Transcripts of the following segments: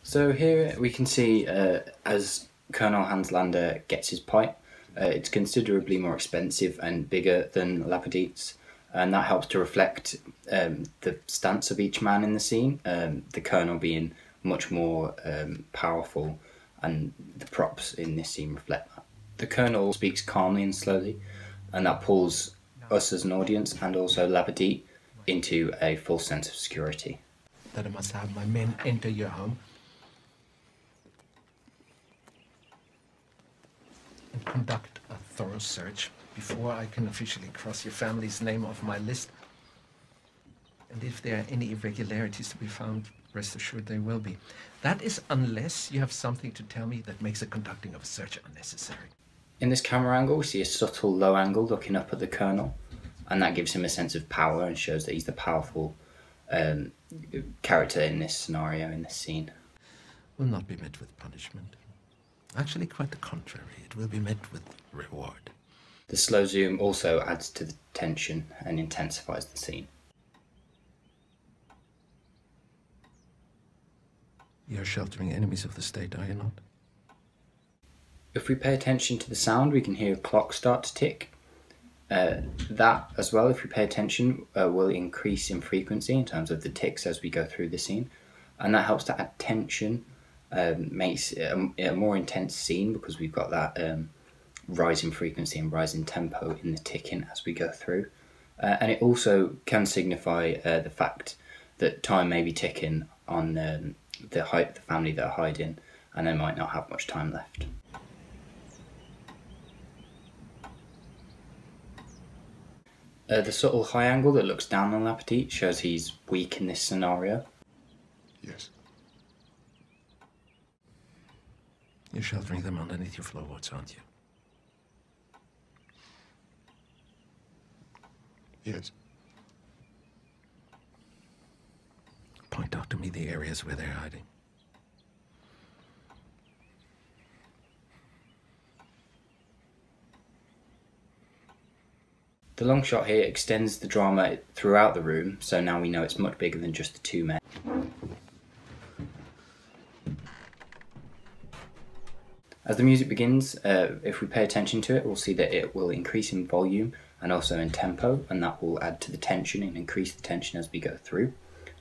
So here we can see as Colonel Hans Landa gets his pipe, it's considerably more expensive and bigger than Lapidite's, and that helps to reflect the stance of each man in the scene, the Colonel being much more powerful, and the props in this scene reflect that. The Colonel speaks calmly and slowly, and that pulls us as an audience and also Lapidite into a full sense of security. That I must have my men enter your home and conduct a thorough search before I can officially cross your family's name off my list. And if there are any irregularities to be found, rest assured there will be. That is unless you have something to tell me that makes the conducting of a search unnecessary. In this camera angle, we see a subtle low angle looking up at the Colonel, and that gives him a sense of power and shows that he's the powerful character in this scenario, in this scene. Will not be met with punishment. Actually, quite the contrary. It will be met with reward. The slow zoom also adds to the tension and intensifies the scene. You're sheltering enemies of the state, are you not? If we pay attention to the sound, we can hear a clock start to tick. That as well, if we pay attention, will increase in frequency in terms of the ticks as we go through the scene, and that helps to add tension, makes it a more intense scene because we've got that rise in frequency and rise in tempo in the ticking as we go through, and it also can signify the fact that time may be ticking on the family that are hiding, and they might not have much time left. The subtle high angle that looks down on Lapidite shows he's weak in this scenario. Yes. You're sheltering them underneath your floorboards, aren't you? Yes. Point out to me the areas where they're hiding. The long shot here extends the drama throughout the room, so now we know it's much bigger than just the two men. As the music begins, if we pay attention to it, we'll see that it will increase in volume and also in tempo, and that will add to the tension and increase the tension as we go through,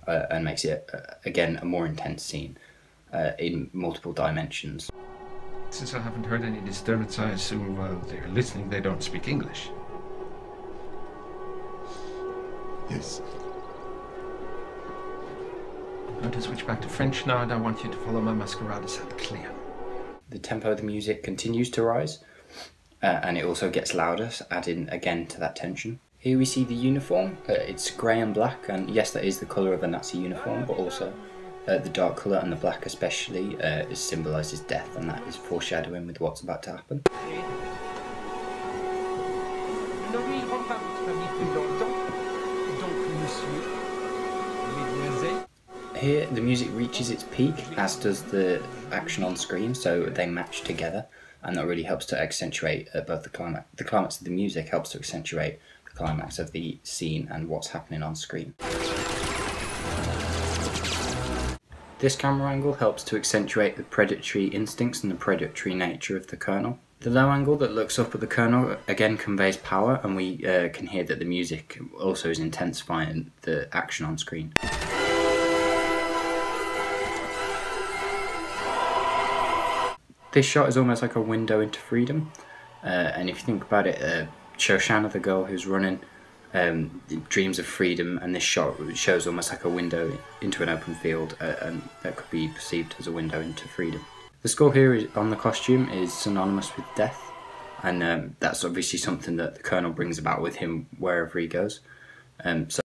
and makes it, again, a more intense scene in multiple dimensions. Since I haven't heard any disturbance, I assume while they're listening they don't speak English. Yes. I'm going to switch back to French now, and I want you to follow my masquerade sound clear. The tempo of the music continues to rise, and it also gets louder, adding again to that tension. Here we see the uniform. It's grey and black, and yes, that is the colour of a Nazi uniform, but also the dark colour and the black especially symbolises death, and that is foreshadowing with what's about to happen. Here the music reaches its peak, as does the action on screen, so they match together, and that really helps to accentuate both the climax. The climax of the music helps to accentuate the climax of the scene and what's happening on screen. This camera angle helps to accentuate the predatory instincts and the predatory nature of the Colonel. The low angle that looks up at the Colonel again conveys power, and we can hear that the music also is intensifying the action on screen. This shot is almost like a window into freedom, and if you think about it, Shoshana, the girl who's running, dreams of freedom, and this shot shows almost like a window into an open field, and that could be perceived as a window into freedom. The score here on the costume is synonymous with death, and that's obviously something that the Colonel brings about with him wherever he goes. So